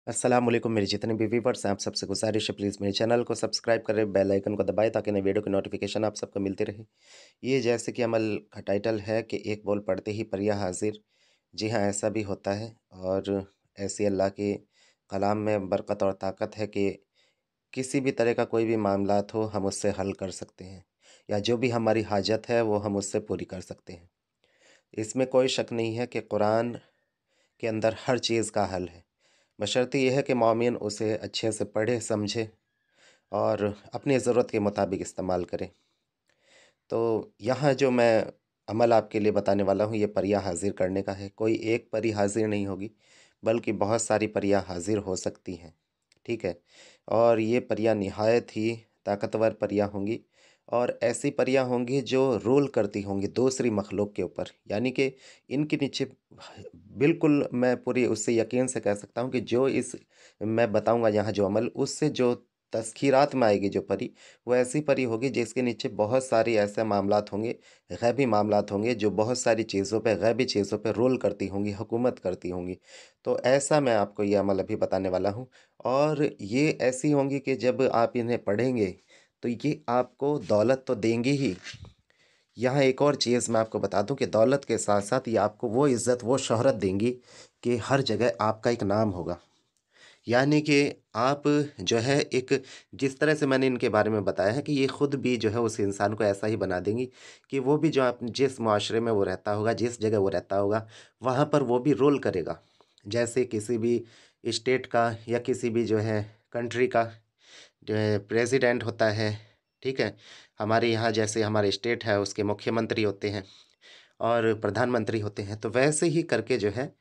अस्सलाम वालेकुम मेरे जितने भी व्यूवर्स हैं आप सबसे गुजारिश है प्लीज़ मेरे चैनल को सब्सक्राइब करें बेल आइकन को दबाएं ताकि नई वीडियो की नोटिफिकेशन आप सबको मिलती रहे। ये जैसे कि अमल का टाइटल है कि एक बोल पढ़ते ही परिया हाजिर। जी हाँ, ऐसा भी होता है और ऐसी अल्लाह के कलाम में बरकत और ताकत है कि किसी भी तरह का कोई भी मामलात हो हम उससे हल कर सकते हैं या जो भी हमारी हाजत है वो हम उससे पूरी कर सकते हैं। इसमें कोई शक नहीं है कि कुरान के अंदर हर चीज़ का हल है। बशर्ते ये है कि मोमिन उसे अच्छे से पढ़े समझे और अपनी ज़रूरत के मुताबिक इस्तेमाल करें। तो यहाँ जो मैं अमल आपके लिए बताने वाला हूँ ये परियां हाज़िर करने का है। कोई एक परी हाज़िर नहीं होगी बल्कि बहुत सारी परियां हाज़िर हो सकती हैं। ठीक है? और ये परियां निहायत ही ताकतवर परियां होंगी और ऐसी परियां होंगी जो रूल करती होंगी दूसरी मखलूक के ऊपर। यानी कि इनके नीचे बिल्कुल मैं पूरी उससे यकीन से कह सकता हूँ कि जो इस मैं बताऊँगा यहाँ जो अमल उससे जो तज़किरात में आएगी जो परी, वो ऐसी परी होगी जिसके नीचे बहुत सारी ऐसे मामलात होंगे, ग़ैबी मामलात होंगे जो बहुत सारी चीज़ों पे ग़ैबी चीज़ों पे रूल करती होंगी, हुकूमत करती होंगी। तो ऐसा मैं आपको ये अमल अभी बताने वाला हूँ और ये ऐसी होंगी कि जब आप इन्हें पढ़ेंगे, तो ये आपको दौलत तो देंगी ही। यहाँ एक और चीज़ मैं आपको बता दूँ कि दौलत के साथ-साथ ये आपको वो इज़्ज़त, वो शोहरत देंगी कि हर जगह आपका एक नाम होगा। यानी कि आप जो है एक जिस तरह से मैंने इनके बारे में बताया है कि ये खुद भी जो है उस इंसान को ऐसा ही बना देंगी कि वो भी जो आप जिस मुआशरे में वो रहता होगा, जिस जगह वो रहता होगा, वहाँ पर वो भी रूल करेगा। जैसे किसी भी स्टेट का या किसी भी जो है कंट्री का जो है प्रेसिडेंट होता है, ठीक है? हमारे यहाँ जैसे हमारे स्टेट है उसके मुख्यमंत्री होते हैं और प्रधानमंत्री होते हैं, तो वैसे ही करके जो है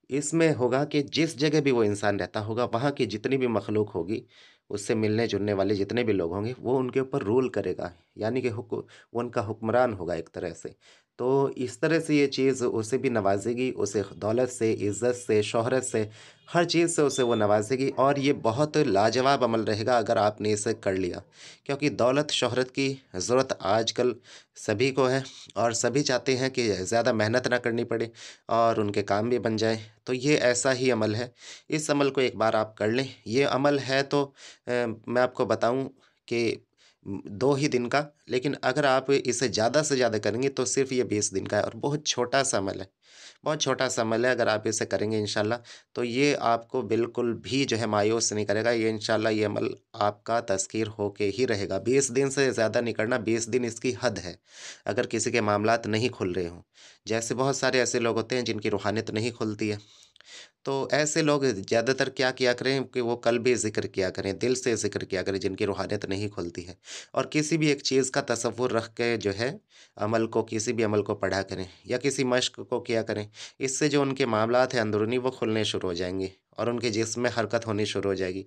इसमें होगा कि जिस जगह भी वो इंसान रहता होगा, वहाँ की जितनी भी मख़लूक़ होगी, उससे मिलने-जुलने वाले जितने भी लोग होंगे, वो उनके ऊपर रूल करेगा। यानी कि वो उनका हुक्मरान होगा एक तरह से। तो इस तरह से ये चीज़ उसे भी नवाज़ेगी, उसे दौलत से, इज़्ज़त से, शोहरत से, हर चीज़ से उसे वो नवाज़ेगी और ये बहुत लाजवाब अमल रहेगा अगर आपने इसे कर लिया। क्योंकि दौलत, शोहरत की ज़रूरत आजकल सभी को है और सभी चाहते हैं कि ज़्यादा मेहनत ना करनी पड़े और उनके काम भी बन जाएँ। तो ये ऐसा ही अमल है। इस अमल को एक बार आप कर लें। ये अमल है तो मैं आपको बताऊँ कि 2 ही दिन का, लेकिन अगर आप इसे ज़्यादा से ज़्यादा करेंगे तो सिर्फ़ ये 20 दिन का है और बहुत छोटा-सा अमल है। बहुत छोटा-सा अमल है, अगर आप इसे करेंगे इंशाअल्लाह, तो ये आपको बिल्कुल भी जो है मायूस नहीं करेगा। ये इंशाअल्लाह ये अमल आपका तज़कीर होके ही रहेगा। 20 दिन से ज़्यादा नहीं करना, 20 दिन इसकी हद है, अगर किसी के मामलात नहीं खुल रहे हों। जैसे बहुत सारे ऐसे लोग होते हैं जिनकी रूहानियत नहीं खुलती है। तो ऐसे लोग ज़्यादातर क्या किया करें कि वो कल्बी ज़िक्र किया करें, दिल से ज़िक्र किया करें जिनकी रूहानियत नहीं खुलती है। और किसी भी एक चीज़ का तसव्वुर रख के जो है अमल को किसी भी अमल को पढ़ा करें या किसी मश्क को किया करें। इससे जो उनके मामलात हैं अंदरूनी वो खुलने शुरू हो जाएँगे और उनके जिस्म में हरकत होनी शुरू हो जाएगी।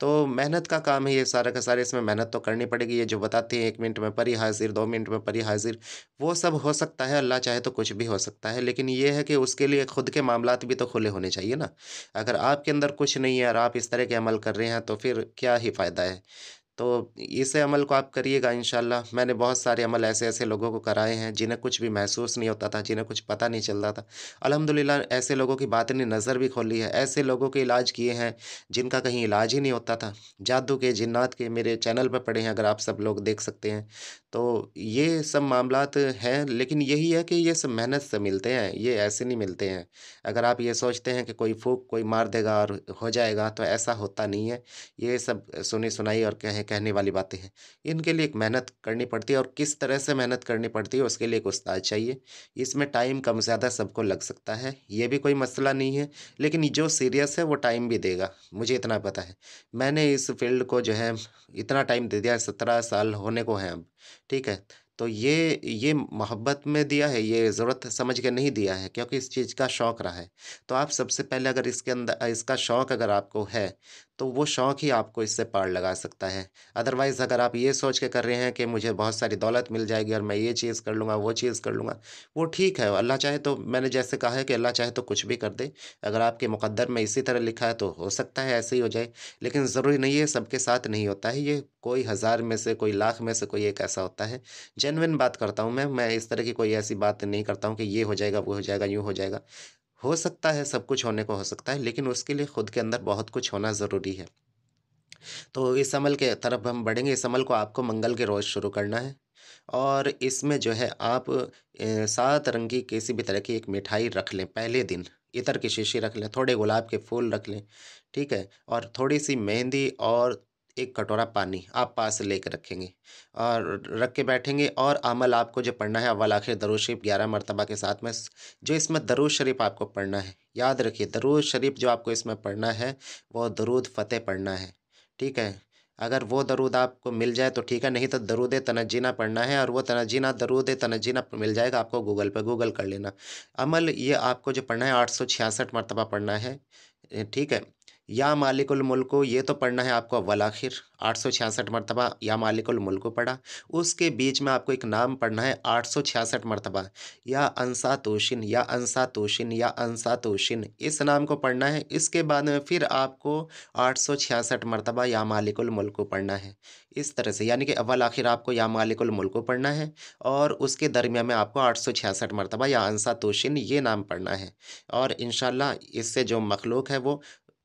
तो मेहनत का काम है ये सारा का सारा, इसमें मेहनत तो करनी पड़ेगी। ये जो बताते हैं 1 मिनट में परी हाज़िर, 2 मिनट में परी हाज़िर, वो सब हो सकता है, अल्लाह चाहे तो कुछ भी हो सकता है। लेकिन ये है कि उसके लिए खुद के मामलात भी तो खुले होने चाहिए ना। अगर आपके अंदर कुछ नहीं है और आप इस तरह के अमल कर रहे हैं तो फिर क्या ही फ़ायदा है। तो इस अमल को आप करिएगा इंशाअल्लाह। मैंने बहुत सारे अमल ऐसे-ऐसे लोगों को कराए हैं जिन्हें कुछ भी महसूस नहीं होता था, जिन्हें कुछ पता नहीं चलता था। अल्हम्दुलिल्लाह ऐसे लोगों की बातिनी नज़र भी खोली है, ऐसे लोगों के इलाज किए हैं जिनका कहीं इलाज ही नहीं होता था। जादू के, जिन्नात के मेरे चैनल पे पड़े हैं, अगर आप सब लोग देख सकते हैं। तो ये सब मामलात हैं, लेकिन यही है कि ये सब मेहनत से मिलते हैं, ये ऐसे नहीं मिलते हैं। अगर आप ये सोचते हैं कि कोई फूँक कोई मार देगा और हो जाएगा, तो ऐसा होता नहीं है। ये सब सुनी-सुनाई और कहने वाली बातें हैं। इनके लिए एक मेहनत करनी पड़ती है और किस तरह से मेहनत करनी पड़ती है उसके लिए एक उस्ताद चाहिए। इसमें टाइम कम-ज़्यादा सबको लग सकता है, ये भी कोई मसला नहीं है, लेकिन जो सीरियस है वो टाइम भी देगा, मुझे इतना पता है। मैंने इस फ़ील्ड को जो है इतना टाइम दे दिया है, 17 साल होने को हैं अब, ठीक है? तो ये मोहब्बत में दिया है, ये ज़रूरत समझ के नहीं दिया है क्योंकि इस चीज़ का शौक रहा है। तो आप सबसे पहले अगर इसके अंदर इसका शौक अगर आपको है, तो वो शौक ही आपको इससे पार लगा सकता है। अदरवाइज़ अगर आप ये सोच के कर रहे हैं कि मुझे बहुत सारी दौलत मिल जाएगी और मैं ये चीज़ कर लूँगा, वो चीज़ कर लूँगा, वो ठीक है। अल्लाह चाहे तो मैंने जैसे कहा है कि अल्लाह चाहे तो कुछ भी कर दे। अगर आपके मुक़द्दर में इसी तरह लिखा है तो हो सकता है ऐसे ही हो जाए। लेकिन ज़रूरी नहीं है, सबके साथ नहीं होता है। ये कोई हज़ार में से, कोई लाख में से कोई एक ऐसा होता है। जेन्युइन बात करता हूँ मैं इस तरह की कोई ऐसी बात नहीं करता हूँ कि ये हो जाएगा, वो हो जाएगा, यूँ हो जाएगा। हो सकता है सब कुछ होने को हो सकता है, लेकिन उसके लिए खुद के अंदर बहुत कुछ होना ज़रूरी है। तो इस अमल के तरफ हम बढ़ेंगे, इस अमल को आपको मंगल के रोज़ शुरू करना है और इसमें जो है आप 7 रंग की किसी भी तरह की एक मिठाई रख लें पहले दिन, इत्र की शीशी रख लें, थोड़े गुलाब के फूल रख लें, ठीक है? और थोड़ी-सी मेहंदी और 1 कटोरा पानी आप पास लेके रखेंगे और रख के बैठेंगे और अमल आपको जो पढ़ना है अव्वल आखिर दरूद शरीफ 11 मर्तबा के साथ में जो इसमें दरूद शरीफ आपको पढ़ना है, याद रखिए दरूद शरीफ जो आपको इसमें पढ़ना है, वो दरूद फ़तेह पढ़ना है। ठीक है? अगर वो दरूद आपको मिल जाए तो ठीक है, नहीं तो दरूद तनज्जीना पढ़ना है और वो तनज्जीना दरूद तनज्जीना मिल जाएगा आपको गूगल पे, गूगल कर लेना। अमल ये आपको जो पढ़ना है 866 मर्तबा पढ़ना है। ठीक है? या मालिकुल मुल्क ये तो पढ़ना है आपको अव्वल आखिर 866 मर्तबा या मालिकुल मुल्क पढ़ा। उसके बीच में आपको एक नाम पढ़ना है 866 मर्तबा या अंसा तोशिन या अंसा तोशिन या अंसा तोशिन इस नाम को पढ़ना है। इसके बाद में फिर आपको 866 मर्तबा या मालिकुल मुल्क पढ़ना है। इस तरह से यानी कि अव्वल आखिर आपको या मालिकुल मुल्क पढ़ना है और उसके दरमियान में आपको 866 मर्तबा या अंसा तोशिन ये नाम पढ़ना है। और इंशाअल्लाह इससे जो मखलूक है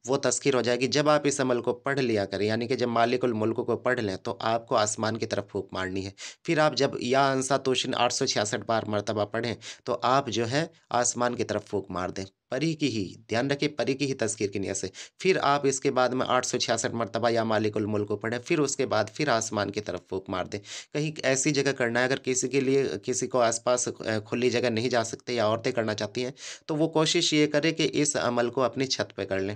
वो तस्ख़ीर हो जाएगी। जब आप इस अमल को पढ़ लिया करें, यानी कि जब मालिकुल मुल्क को पढ़ लें, तो आपको आसमान की तरफ फूँक मारनी है। फिर आप जब या अनसा तोशिन 866 बार मर्तबा पढ़ें, तो आप जो है आसमान की तरफ फूँक मार दें। परी की ही, ध्यान रखिए परी की ही तज़किर की नियत से। फिर आप इसके बाद में 866 मर्तबा या मालिकुल मुल्क को पढ़ें, फिर उसके बाद फिर आसमान की तरफ फूँक मार दें। कहीं ऐसी जगह करना है अगर किसी के लिए किसी को आस-पास खुली जगह नहीं जा सकते या औरतें करना चाहती हैं, तो वो कोशिश ये करें कि इस अमल को अपनी छत पे कर लें।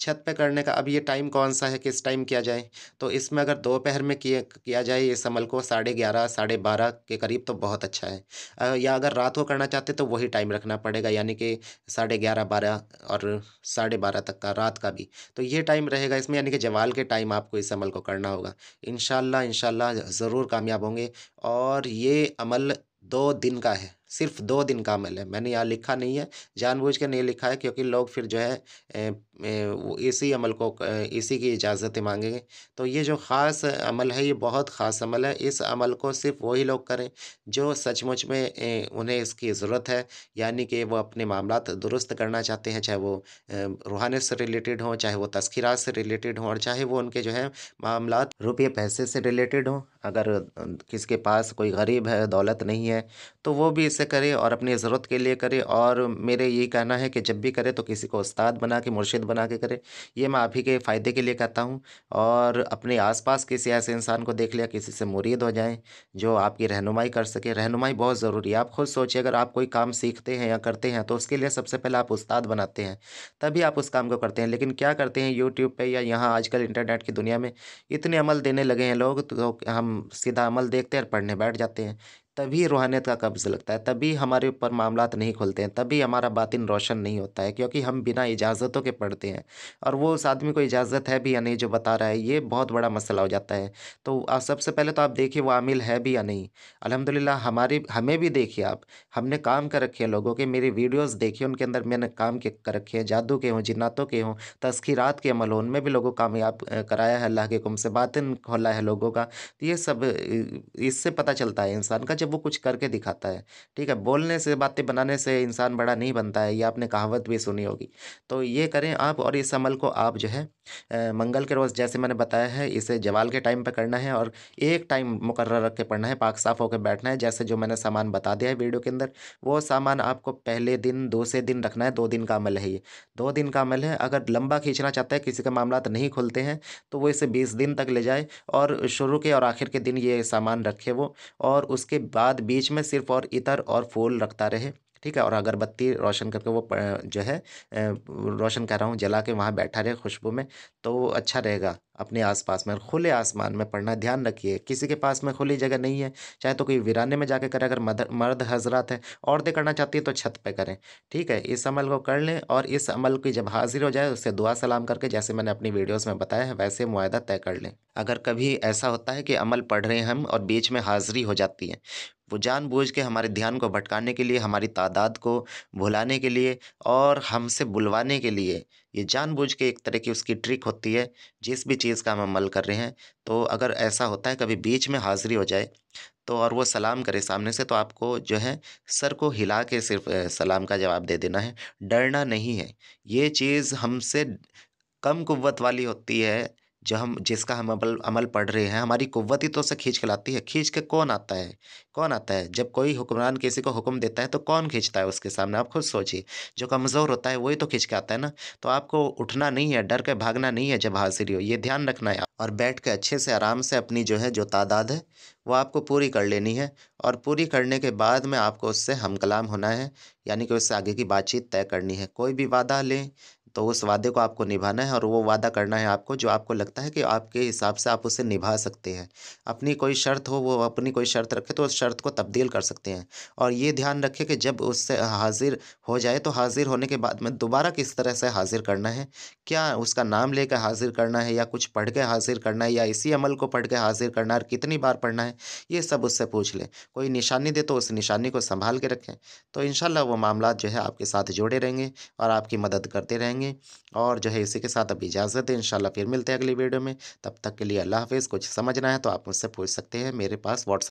छत पे करने का अब ये टाइम कौन-सा है, किस टाइम किया जाए? तो इसमें अगर दोपहर में किया जाए इस अमल को 11:30 साढ़े 12 के करीब तो बहुत अच्छा है। या अगर रात को करना चाहते तो वही टाइम रखना पड़ेगा यानी कि 11:30 12 और साढ़े 12 तक का रात का भी। तो ये टाइम रहेगा इसमें यानी कि ज़वाल के टाइम आपको इस अमल को करना होगा। इंशाअल्लाह ज़रूर कामयाब होंगे और ये अमल 2 दिन का है, सिर्फ़ 2 दिन का अमल है। मैंने यहाँ लिखा नहीं है, जानबूझ के नहीं लिखा है क्योंकि लोग फिर जो है वो इसी अमल को इसी की इजाज़तें माँगेंगे। तो ये जो ख़ास अमल है, ये बहुत ख़ास अमल है। इस अमल को सिर्फ़ वही लोग करें, जो सचमुच में उन्हें इसकी ज़रूरत है, यानी कि वो अपने मामलात दुरुस्त करना चाहते हैं, चाहे वो रूहानियत से रिलेटेड हों, चाहे वो तज़किरात से रिलेटेड हों और चाहे वो उनके जो है मामलात रुपये-पैसे से रिलेटेड हों। अगर किसी के पास कोई गरीब है, दौलत नहीं है, तो वो भी इसे करे और अपनी ज़रूरत के लिए करे और मेरे यही कहना है कि जब भी करे तो किसी को उस्ताद बना के, मुर्शिद बना के करे। ये मैं आप ही के फ़ायदे के लिए कहता हूँ और अपने आस-पास किसी ऐसे इंसान को देख लिया, किसी से मुरीद हो जाएँ, जो आपकी रहनुमाई कर सके। रहनुमाई बहुत ज़रूरी है। आप खुद सोचिए अगर आप कोई काम सीखते हैं या करते हैं, तो उसके लिए सबसे पहले आप उस्ताद बनाते हैं, तभी आप उस काम को करते हैं। लेकिन क्या करते हैं यूट्यूब पे या यहाँ आजकल इंटरनेट की दुनिया में इतने अमल देने लगे हैं लोग, तो हम सीधा अमल देखते हैं और पढ़ने बैठ जाते हैं। तभी रूहानियत का कब्ज़ लगता है, तभी हमारे ऊपर मामलात नहीं खुलते हैं, तभी हमारा बातिन रोशन नहीं होता है क्योंकि हम बिना इजाज़तों के पढ़ते हैं और वो उस आदमी को इजाज़त है भी या नहीं जो बता रहा है, ये बहुत बड़ा मसला हो जाता है। तो सबसे पहले तो आप देखिए वो आमिल है भी या नहीं। अल्हम्दुलिल्लाह हमारी हमें भी देखिए आप, हमने काम कर रखे हैं लोगों के, मेरी वीडियोज़ देखिए उनके अंदर मैंने काम के कर रखे हैं, जादू के हों, जिन्नातों के हों, तज़किरात के अमल हों, उनमें भी लोगों को कामयाब कराया है अल्लाह के हुक्म से, बातिन खोला है लोगों का। तो ये सब इससे पता चलता है इंसान का जब वो कुछ करके दिखाता है, ठीक है? बोलने से, बातें बनाने से इंसान बड़ा नहीं बनता है, ये आपने कहावत भी सुनी होगी। तो ये करें आप और इस अमल को आप जो है मंगल के रोज़ जैसे मैंने बताया है, इसे जवाल के टाइम पे करना है और एक टाइम मुकर्रर रख के पढ़ना है, पाक साफ़ होके बैठना है, जैसे जो मैंने सामान बता दिया है वीडियो के अंदर, वो सामान आपको पहले दिन, दूसरे दिन रखना है, 2 दिन का अमल है ये। 2 दिन का अमल है, अगर लंबा खींचना चाहता है, किसी के मामलात नहीं खुलते हैं, तो वो इसे 20 दिन तक ले जाए और शुरू के और आखिर के दिन ये सामान रखे वो और उसके बाद बीच में सिर्फ़ और इत्र और फूल रखता रहे, ठीक है? और अगरबत्ती रोशन करके वो जो है रोशन कह रहा हूँ जला के वहाँ बैठा रहे खुशबू में, तो वो अच्छा रहेगा अपने आस-पास में और खुले आसमान में पढ़ना। ध्यान रखिए, किसी के पास में खुली जगह नहीं है, चाहे तो कोई वीराने में जाके करे, अगर मर्द हज़रात हैं, औरतें करना चाहती हैं तो छत पे करें, ठीक है? इस अमल को कर लें और इस अमल की जब हाज़िर हो जाए, उससे दुआ सलाम करके जैसे मैंने अपनी वीडियोज़ में बताया है, वैसे मुआहदा तय कर लें। अगर कभी ऐसा होता है कि अमल पढ़ रहे हैं हम और बीच में हाज़िरी हो जाती है, वो जानबूझ के हमारे ध्यान को भटकाने के लिए, हमारी तादाद को भुलाने के लिए और हमसे बुलवाने के लिए, ये जानबूझ के एक तरह की उसकी ट्रिक होती है, जिस भी चीज़ का हम अमल कर रहे हैं। तो अगर ऐसा होता है कभी बीच में हाज़िरी हो जाए, तो और वो सलाम करे सामने से तो आपको जो है सर को हिला के सिर्फ़ सलाम का जवाब दे देना है, डरना नहीं है। ये चीज़ हमसे कम कुव्वत वाली होती है, जो हम जिसका हम अमल अमल पढ़ रहे हैं, हमारी कुव्वत ही तो उसे खींच के लाती है। खींच के कौन आता है? कौन आता है? जब कोई हुक्मरान किसी को हुक्म देता है, तो कौन खींचता है उसके सामने? आप खुद सोचिए। जो कमज़ोर होता है, वही तो खींच के आता है ना। तो आपको उठना नहीं है, डर के भागना नहीं है जब हाज़िरी हो, ये ध्यान रखना है। और बैठ के अच्छे से आराम से अपनी जो है, जो तादाद है, वो आपको पूरी कर लेनी है और पूरी करने के बाद में आपको उससे हमकलाम होना है, यानी कि उससे आगे की बातचीत तय करनी है। कोई भी वादा लें, तो उस वादे को आपको निभाना है और वो वादा करना है आपको जो आपको लगता है कि आपके हिसाब से आप उसे निभा सकते हैं। अपनी कोई शर्त हो, वो अपनी कोई शर्त रखे तो उस शर्त को तब्दील कर सकते हैं। और ये ध्यान रखें कि जब उससे हाज़िर हो जाए तो हाज़िर होने के बाद में दोबारा किस तरह से हाज़िर करना है? क्या उसका नाम लेकर हाज़िर करना है या कुछ पढ़ के हाज़िर करना है या इसी अमल को पढ़ के हाज़िर करना है और कितनी बार पढ़ना है? ये सब उससे पूछ लें। कोई निशानी दे तो उस निशानी को सँभाल के रखें। तो इंशाअल्लाह वो मामलात जो है आपके साथ जुड़े रहेंगे और आपकी मदद करते रहेंगे। और जो है इसी के साथ अब इजाज़त है, इंशाअल्लाह फिर मिलते हैं अगली वीडियो में। तब तक के लिए अल्लाह हाफ़िज़। कुछ समझना है तो आप मुझसे पूछ सकते हैं मेरे पास व्हाट्सएप